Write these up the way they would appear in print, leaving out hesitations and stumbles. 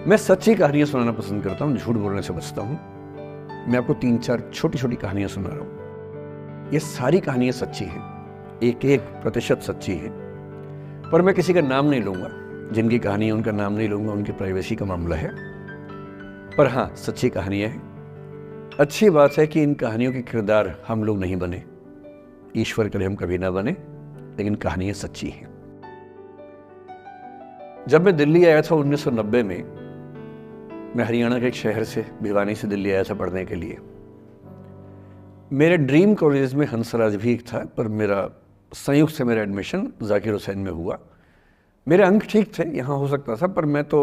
मैं सच्ची कहानियां सुनाना पसंद करता हूँ, झूठ बोलने से बचता हूँ। मैं आपको 3-4 छोटी छोटी कहानियां सुना रहा हूँ। ये सारी कहानियां सच्ची हैं, 1-1% सच्ची है। पर मैं किसी का नाम नहीं लूंगा, जिनकी कहानी है उनका नाम नहीं लूंगा, उनकी प्राइवेसी का मामला है। पर हाँ, सच्ची कहानियां हैं। अच्छी बात है कि इन कहानियों के किरदार हम लोग नहीं बने, ईश्वर करे हम कभी ना बने, लेकिन कहानियां सच्ची हैं। जब मैं दिल्ली आया था 1990 में, मैं हरियाणा के एक शहर से, भिवानी से दिल्ली आया था पढ़ने के लिए। मेरे ड्रीम कॉलेज में हंसराज भी एक था, पर मेरा संयुक्त से मेरा एडमिशन जाकिर हुसैन में हुआ। मेरे अंक ठीक थे, यहाँ हो सकता था, पर मैं तो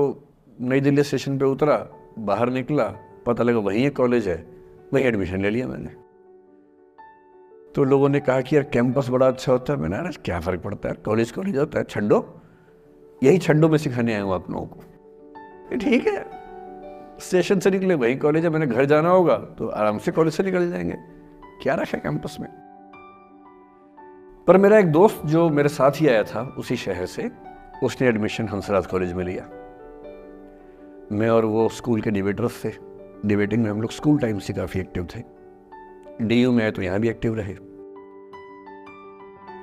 नई दिल्ली स्टेशन पे उतरा, बाहर निकला, पता लगा वहीं एक कॉलेज है, वहीं एडमिशन ले लिया मैंने। तो लोगों ने कहा कि यार कैंपस बड़ा अच्छा होता है। मैंने, अरे क्या फ़र्क पड़ता है, कॉलेज कॉलेज होता है, छड्डो, यही छड्डो में सिखाने आया हूँ आप लोगों को। ठीक है, स्टेशन से निकले वही कॉलेज है, मैंने घर जाना होगा तो आराम से कॉलेज से निकल जाएंगे, क्या रखा है कैंपस में। पर मेरा एक दोस्त जो मेरे साथ ही आया था उसी शहर से, उसने एडमिशन हंसराज कॉलेज में लिया। मैं और वो स्कूल के डिबेटर्स थे, डिबेटिंग में हम लोग स्कूल टाइम से काफ़ी एक्टिव थे। डीयू में आए तो यहाँ भी एक्टिव रहे।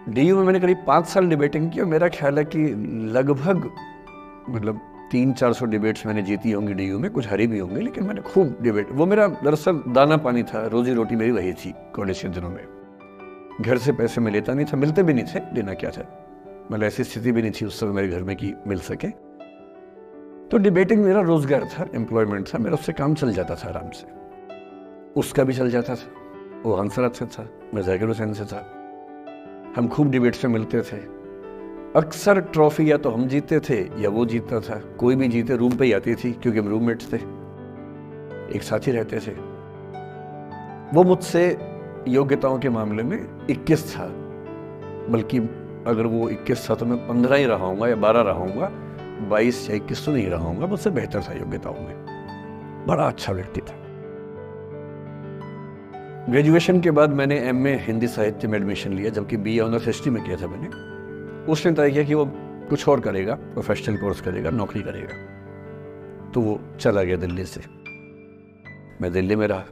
डीयू में मैंने करीब 5 साल डिबेटिंग की और मेरा ख्याल है कि लगभग 300-400 डिबेट्स मैंने जीती होंगी डीयू में, कुछ हरी भी होंगी, लेकिन मैंने खूब डिबेट, वो मेरा दरअसल दाना पानी था, रोजी रोटी मेरी वही थी कॉलेज के दिनों में। घर से पैसे मैं लेता नहीं था, मिलते भी नहीं थे, लेना क्या था, मतलब ऐसी स्थिति भी नहीं थी उस समय मेरे घर में कि मिल सके। तो डिबेटिंग मेरा रोजगार था, एम्प्लॉयमेंट था मेरा, उससे काम चल जाता था आराम से। उसका भी चल जाता था, वो हंसराज से था, मैं जाकिर हुसैन से था। हम खूब डिबेट्स में मिलते थे। अक्सर ट्रॉफी या तो हम जीतते थे या वो जीतता था, कोई भी जीते रूम पे ही आती थी, क्योंकि हम रूममेट्स थे, एक साथ ही रहते थे। वो मुझसे योग्यताओं के मामले में 21 था, बल्कि अगर वो 21 था तो मैं 15 ही रहा हूँगा या 12 रहा हूँगा, 22 या 21 तो नहीं रहा हूँगा, मुझसे बेहतर था योग्यताओं में, बड़ा अच्छा व्यक्ति था। ग्रेजुएशन के बाद मैंने एमए हिंदी साहित्य में एडमिशन लिया, जबकि बीए ऑनर्स हिस्ट्री में किया था मैंने। उसने तय किया कि वो कुछ और करेगा, प्रोफेशनल कोर्स करेगा, नौकरी करेगा, तो वो चला गया दिल्ली से। मैं दिल्ली में रहा।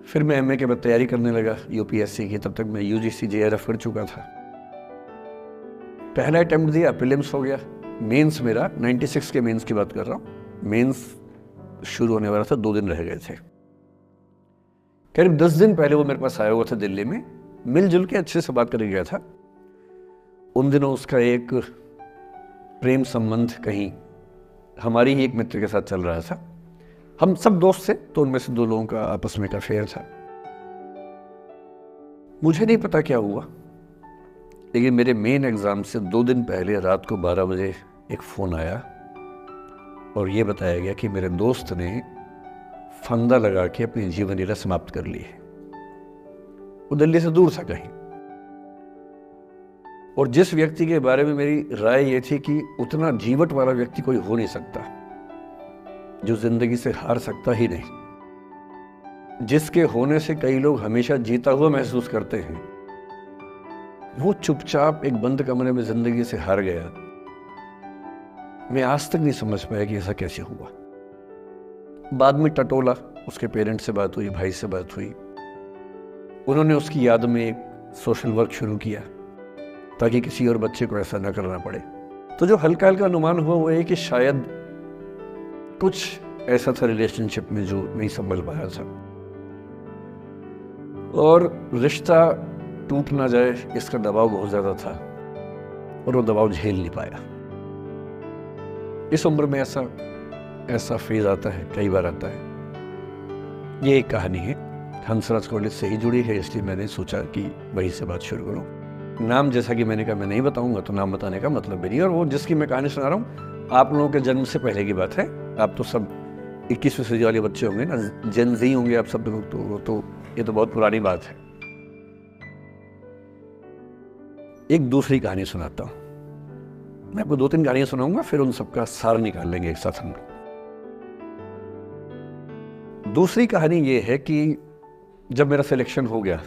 फिर मैं एमए के बाद तैयारी करने लगा यूपीएससी की। तब तक मैं यूजीसी जेआरएफ कर चुका था। पहला अटेम्प्ट दिया, प्रीलिम्स हो गया। मेंस मेरा 96 के मेंस की बात कर रहा हूँ, मेंस शुरू होने वाला था, 2 दिन रह गए थे। करीब 10 दिन पहले वो मेरे पास आया हुआ था दिल्ली में, मिलजुल के अच्छे से बात करके गया था। उन दिनों उसका एक प्रेम संबंध कहीं हमारी ही एक मित्र के साथ चल रहा था। हम सब दोस्त थे, तो उनमें से 2 लोगों का आपस में एक अफेयर था। मुझे नहीं पता क्या हुआ, लेकिन मेरे मेन एग्जाम से 2 दिन पहले रात को 12 बजे एक फ़ोन आया और ये बताया गया कि मेरे दोस्त ने फंदा लगा के अपनी जीवन लीला समाप्त कर ली है। वो दिल्ली से दूर था कहीं, और जिस व्यक्ति के बारे में मेरी राय ये थी कि उतना जीवट वाला व्यक्ति कोई हो नहीं सकता, जो जिंदगी से हार सकता ही नहीं, जिसके होने से कई लोग हमेशा जीता हुआ महसूस करते हैं, वो चुपचाप एक बंद कमरे में जिंदगी से हार गया। मैं आज तक नहीं समझ पाया कि ऐसा कैसे हुआ। बाद में टटोला, उसके पेरेंट्स से बात हुई, भाई से बात हुई, उन्होंने उसकी याद में एक सोशल वर्क शुरू किया ताकि किसी और बच्चे को ऐसा न करना पड़े। तो जो हल्का हल्का अनुमान हुआ वो है कि शायद कुछ ऐसा था रिलेशनशिप में जो नहीं संभल पाया था, और रिश्ता टूट ना जाए इसका दबाव बहुत ज्यादा था, और वो दबाव झेल नहीं पाया। इस उम्र में ऐसा फेज आता है, कई बार आता है। ये एक कहानी है, हंसराज कॉलेज से ही जुड़ी है, इसलिए मैंने सोचा कि वहीं से बात शुरू करूं। नाम जैसा कि मैंने कहा मैं नहीं बताऊंगा, तो नाम बताने का मतलब भी नहीं। और वो जिसकी मैं कहानी सुना रहा हूँ, आप लोगों के जन्म से पहले की बात है। आप तो सब 21वीं सदी वाले बच्चे होंगे ना, जेन ज़ी होंगे आप सब लोग, तो ये तो बहुत पुरानी बात है। एक दूसरी कहानी सुनाता हूँ। मैं आपको 2-3 कहानियां सुनाऊंगा, फिर उन सबका सार निकाल लेंगे एक साथ हम लोग। दूसरी कहानी ये है कि जब मेरा सिलेक्शन हो गया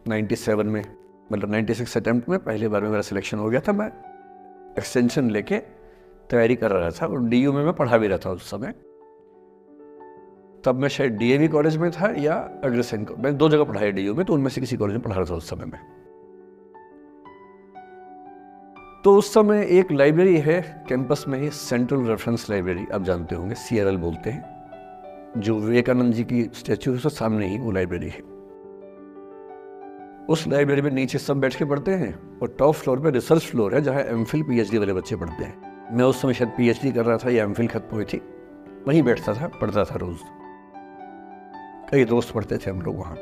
97 में, मतलब 96 अटेम्प्ट में पहली बार में मेरा सिलेक्शन हो गया था, मैं एक्सटेंशन लेके तैयारी कर रहा था और डीयू में मैं पढ़ा भी रहा था उस समय। तब मैं शायद डीएवी कॉलेज में था या अग्रसेन को, मैं 2 जगह पढ़ा है डीयू में, तो उनमें से किसी कॉलेज में पढ़ा रहा था उस समय में। तो उस समय एक लाइब्रेरी है कैंपस में ही, सेंट्रल रेफरेंस लाइब्रेरी, आप जानते होंगे, CRL बोलते हैं, जो विवेकानंद जी की स्टैच्यू है उसके सामने ही वो लाइब्रेरी है। उस लाइब्रेरी में नीचे सब बैठ के पढ़ते हैं और टॉप फ्लोर पे रिसर्च फ्लोर है जहाँ MPhil PhD वाले बच्चे पढ़ते हैं। मैं उस समय शायद PhD कर रहा था या MPhil खत्म हुई थी, वहीं बैठता था, पढ़ता था रोज। कई दोस्त पढ़ते थे हम लोग वहाँ।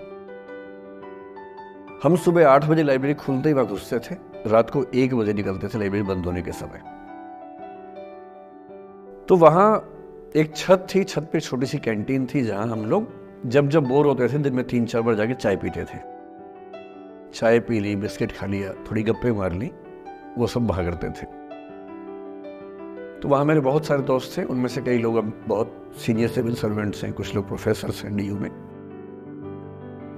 हम सुबह 8 बजे लाइब्रेरी खुलते ही वहाँ घुसते थे, रात को 1 बजे निकलते थे लाइब्रेरी बंद होने के समय। तो वहाँ एक छत थी, छत पे छोटी सी कैंटीन थी जहाँ हम लोग जब जब बोर होते थे दिन में 3-4 बार जाके चाय पीते थे। चाय पी ली, बिस्किट खा लिया, थोड़ी गप्पे मार ली, वो सब वहाँ करते थे। तो वहाँ मेरे बहुत सारे दोस्त थे, उनमें से कई लोग अब बहुत सीनियर सिविल सर्वेंट्स हैं, कुछ लोग प्रोफेसर्स हैं डीयू में।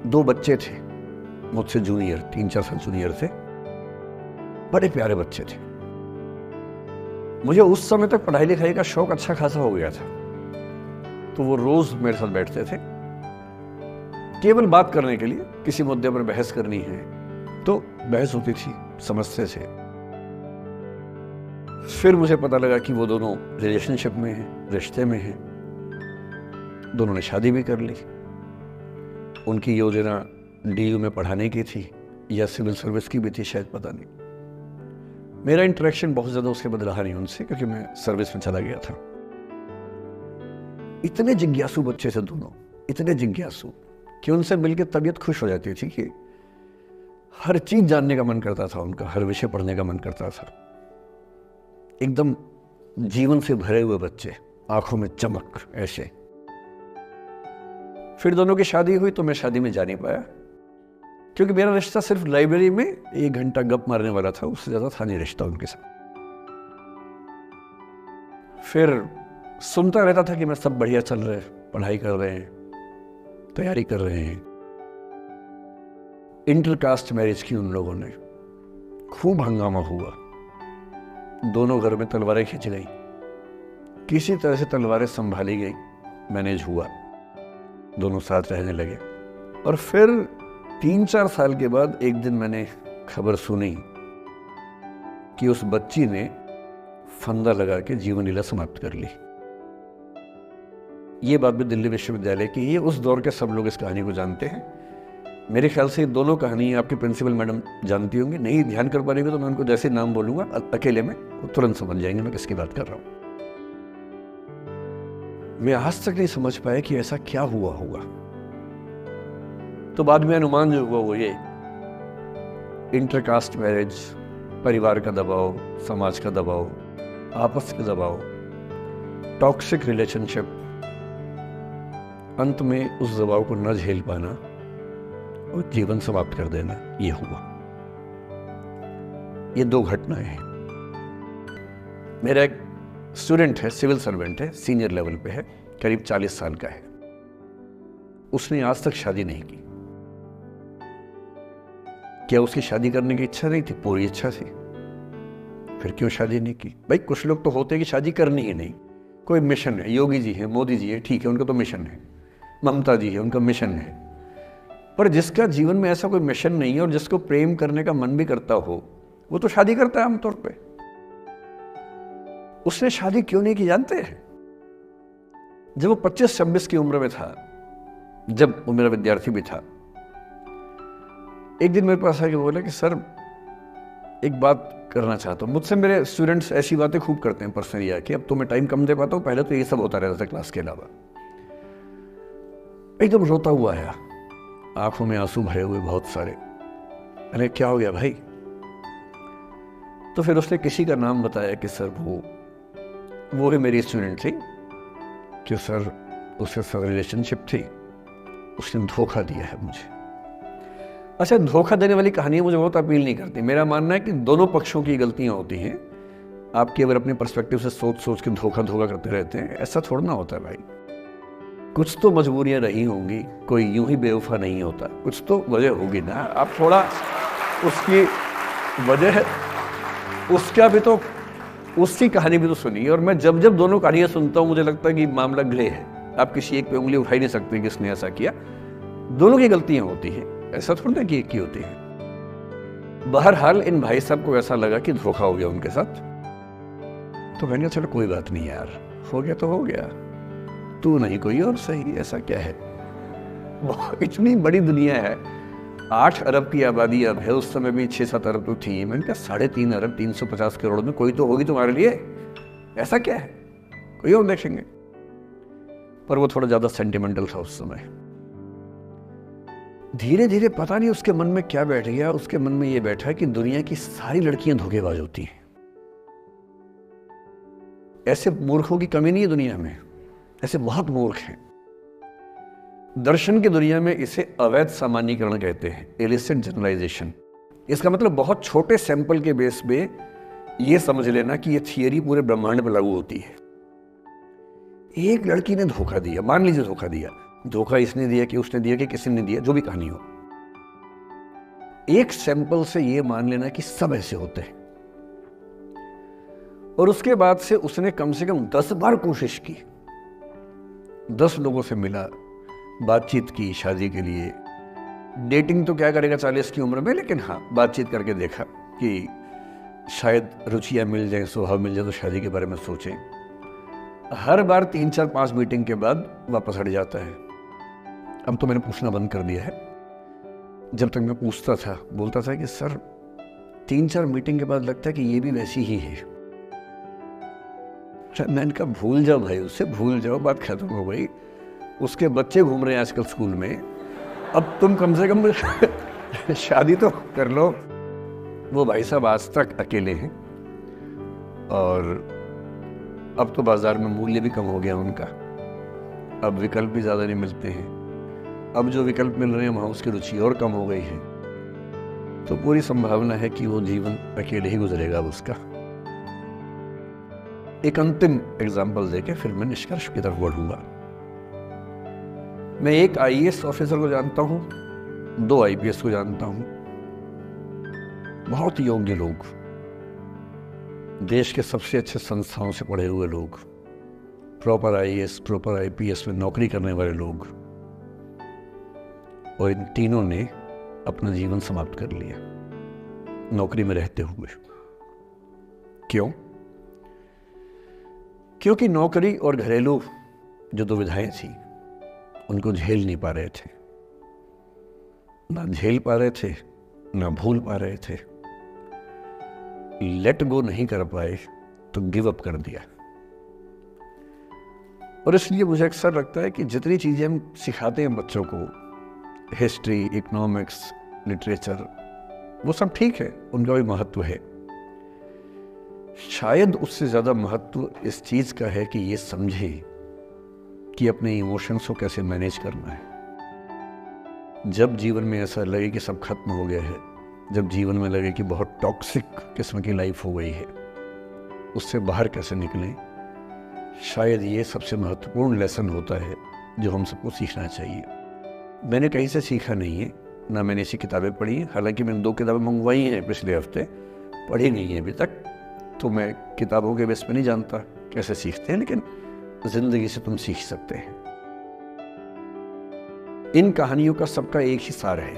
2 बच्चे थे मुझसे जूनियर, 3-4 साल जूनियर थे, बड़े प्यारे बच्चे थे। मुझे उस समय तक पढ़ाई लिखाई का शौक अच्छा खासा हो गया था, तो वो रोज मेरे साथ बैठते थे केवल बात करने के लिए। किसी मुद्दे पर बहस करनी है तो बहस होती थी, समझते थे। फिर मुझे पता लगा कि वो दोनों रिलेशनशिप में हैं, रिश्ते में हैं। दोनों ने शादी भी कर ली। उनकी योजना डीयू में पढ़ाने की थी या सिविल सर्विस की भी थी, शायद पता नहीं। मेरा इंटरेक्शन बहुत ज़्यादा उसके बाद रहा नहीं उनसे, क्योंकि मैं सर्विस में चला गया था। इतने जिज्ञासु बच्चे थे दोनों, इतने जिज्ञासु कि उनसे मिलकर तबीयत खुश हो जाती थी कि हर चीज़ जानने का मन करता था उनका, हर विषय पढ़ने का मन करता था। एकदम जीवन से भरे हुए बच्चे, आंखों में चमक ऐसे। फिर दोनों की शादी हुई तो मैं शादी में जा नहीं पाया, क्योंकि मेरा रिश्ता सिर्फ लाइब्रेरी में 1 घंटा गप मारने वाला था, उससे ज्यादा था नहीं रिश्ता उनके साथ। फिर सुनता रहता था कि मैं सब बढ़िया चल रहे, पढ़ाई कर रहे हैं, तैयारी कर रहे हैं। इंटरकास्ट मैरिज की उन लोगों ने, खूब हंगामा हुआ, दोनों घर में तलवारें खींच गई, किसी तरह से तलवारें संभाली गई, मैनेज हुआ, दोनों साथ रहने लगे। और फिर 3-4 साल के बाद एक दिन मैंने खबर सुनी कि उस बच्ची ने फंदा लगा के जीवन लीला समाप्त कर ली। ये बात भी दिल्ली विश्वविद्यालय की, ये उस दौर के सब लोग इस कहानी को जानते हैं। मेरे ख्याल से दोनों कहानी आपकी प्रिंसिपल मैडम जानती होंगी, नहीं ध्यान कर पा रही तो मैं उनको जैसे नाम बोलूंगा अकेले में वो तुरंत समझ जाएंगे मैं किसकी बात कर रहा हूं। मैं आज तक नहीं समझ पाया कि ऐसा क्या हुआ होगा। तो बाद में अनुमान जो हुआ वो ये, इंटरकास्ट मैरिज, परिवार का दबाव, समाज का दबाव, आपस का दबाव, टॉक्सिक रिलेशनशिप, अंत में उस दबाव को न झेल पाना और जीवन समाप्त कर देना, ये हुआ। ये 2 घटनाएं हैं। मेरा एक स्टूडेंट है, सिविल सर्वेंट है, सीनियर लेवल पे है, करीब 40 साल का है। उसने आज तक शादी नहीं की। क्या उसकी शादी करने की इच्छा नहीं थी? पूरी इच्छा थी। फिर क्यों शादी नहीं की? भाई कुछ लोग तो होते हैं कि शादी करनी ही नहीं, कोई मिशन है। योगी जी है, मोदी जी है, ठीक है, उनका तो मिशन है। ममता जी है, उनका मिशन है। पर जिसका जीवन में ऐसा कोई मिशन नहीं है और जिसको प्रेम करने का मन भी करता हो, वो तो शादी करता है आमतौर पे। उसने शादी क्यों नहीं की जानते हैं? जब वो 25-26 की उम्र में था, जब वो मेरा विद्यार्थी भी था, एक दिन मेरे पास आके बोला कि सर एक बात करना चाहता हूँ। मुझसे मेरे स्टूडेंट्स ऐसी बातें खूब करते हैं पर्सनली आके, अब तो मैं टाइम कम दे पाता हूँ, पहले तो ये सब होता रहता था क्लास के अलावा। एकदम रोता हुआ आया, आंखों में आंसू भरे हुए बहुत सारे। अरे क्या हो गया भाई? तो फिर उसने किसी का नाम बताया कि सर वो ही मेरी स्टूडेंट थी, कि सर उसके साथ रिलेशनशिप थी, उसने धोखा दिया है मुझे। अच्छा, धोखा देने वाली कहानियां मुझे बहुत अपील नहीं करती। मेरा मानना है कि दोनों पक्षों की गलतियां होती हैं। आप केवल अपने पर्सपेक्टिव से सोच के धोखा करते रहते हैं, ऐसा थोड़ा ना होता है भाई। कुछ तो मजबूरियां रही होंगी, कोई यूं ही बेवफा नहीं होता, कुछ तो वजह होगी ना। आप थोड़ा उसकी वजह, उसका भी तो उसकी कहानी भी तो सुनी। और मैं जब जब दोनों कहानियां सुनता हूं मुझे लगता है कि मामला ग्रे है, आप किसी एक पे उंगली उठा ही नहीं सकते कि इसने ऐसा किया। दोनों की गलतियां होती हैं, ऐसा थोड़ा ना कि एक की होती है। बहरहाल इन भाई साहब को ऐसा लगा कि धोखा हो गया उनके साथ, तो मैंने कहा चलो कोई बात नहीं यार, हो गया तो हो गया, तू नहीं कोई और सही, ऐसा क्या है। इतनी बड़ी दुनिया है, 8 अरब की आबादी अब है, उस समय भी 6-7 अरब तो थी। मैंने कहा 3.5 अरब 350 करोड़ में कोई तो होगी तुम्हारे लिए, ऐसा क्या है, कोई और देखेंगे। पर वो थोड़ा ज्यादा सेंटिमेंटल था उस समय। धीरे धीरे पता नहीं उसके मन में क्या बैठ गया, उसके मन में ये बैठा कि दुनिया की सारी लड़कियां धोखेबाज होती हैं। ऐसे मूर्खों की कमी नहीं है दुनिया में, ऐसे बहुत मूर्ख हैं। दर्शन की दुनिया में इसे अवैध सामान्यीकरण कहते हैं, इलिसिट जनरलाइजेशन। इसका मतलब बहुत छोटे सैंपल के बेस पे ये समझ लेना कि ये थियरी पूरे ब्रह्मांड में लागू होती है। एक लड़की ने धोखा दिया, मान लीजिए धोखा दिया, धोखा इसने दिया कि उसने दिया कि किसी ने दिया, जो भी कहानी हो, एक सैंपल से ये मान लेना कि सब ऐसे होते हैं। और उसके बाद से उसने कम से कम 10 बार कोशिश की, 10 लोगों से मिला, बातचीत की शादी के लिए। डेटिंग तो क्या करेगा 40 की उम्र में, लेकिन हाँ बातचीत करके देखा कि शायद रुचियां मिल जाएं, स्वभाव मिल जाए तो शादी के बारे में सोचें। हर बार 3-4-5 मीटिंग के बाद वापस हट जाता है। अब तो मैंने पूछना बंद कर दिया है। जब तक मैं पूछता था, बोलता था कि सर 3-4 मीटिंग के बाद लगता है कि ये भी वैसी ही है। मैंने कहा भूल जाओ भाई, उससे भूल जाओ, बात खत्म हो गई। उसके बच्चे घूम रहे हैं आजकल स्कूल में, अब तुम कम से कम शादी तो कर लो। वो भाई साहब आज तक अकेले हैं और अब तो बाजार में मूल्य भी कम हो गया उनका, अब विकल्प भी ज़्यादा नहीं मिलते हैं। अब जो विकल्प मिल रहे हैं वहाँ उसकी रुचि और कम हो गई है, तो पूरी संभावना है कि वो जीवन अकेले ही गुजरेगा अब उसका। एक अंतिम एग्जाम्पल देके फिर मैं निष्कर्ष की तरफ बढ़ूंगा। मैं एक आईएएस ऑफिसर को जानता हूं, 2 आईपीएस को जानता हूं, बहुत योग्य लोग, देश के सबसे अच्छे संस्थाओं से पढ़े हुए लोग, प्रॉपर आईएएस प्रॉपर आईपीएस में नौकरी करने वाले लोग, और इन तीनों ने अपना जीवन समाप्त कर लिया नौकरी में रहते हुए। क्यों? क्योंकि नौकरी और घरेलू जो दुविधाएं थी उनको झेल नहीं पा रहे थे, ना झेल पा रहे थे, ना भूल पा रहे थे, लेट गो नहीं कर पाए तो गिव अप कर दिया। और इसलिए मुझे अक्सर लगता है कि जितनी चीजें हम सिखाते हैं बच्चों को, हिस्ट्री, इकोनॉमिक्स, लिटरेचर, वो सब ठीक है, उनका भी महत्व है। शायद उससे ज्यादा महत्व इस चीज का है कि ये समझे कि अपने इमोशंस को कैसे मैनेज करना है। जब जीवन में ऐसा लगे कि सब खत्म हो गया है, जब जीवन में लगे कि बहुत टॉक्सिक किस्म की लाइफ हो गई है, उससे बाहर कैसे निकलें, शायद ये सबसे महत्वपूर्ण लेसन होता है जो हम सबको सीखना चाहिए। मैंने कहीं से सीखा नहीं है, ना मैंने ऐसी किताबें पढ़ी हैं, हालांकि मैंने 2 किताबें मंगवाई हैं पिछले हफ्ते, पढ़ी नहीं है अभी तक, तो मैं किताबों के बेस पे नहीं जानता कैसे सीखते हैं, लेकिन जिंदगी से तुम सीख सकते हैं। इन कहानियों का सबका एक ही सार है,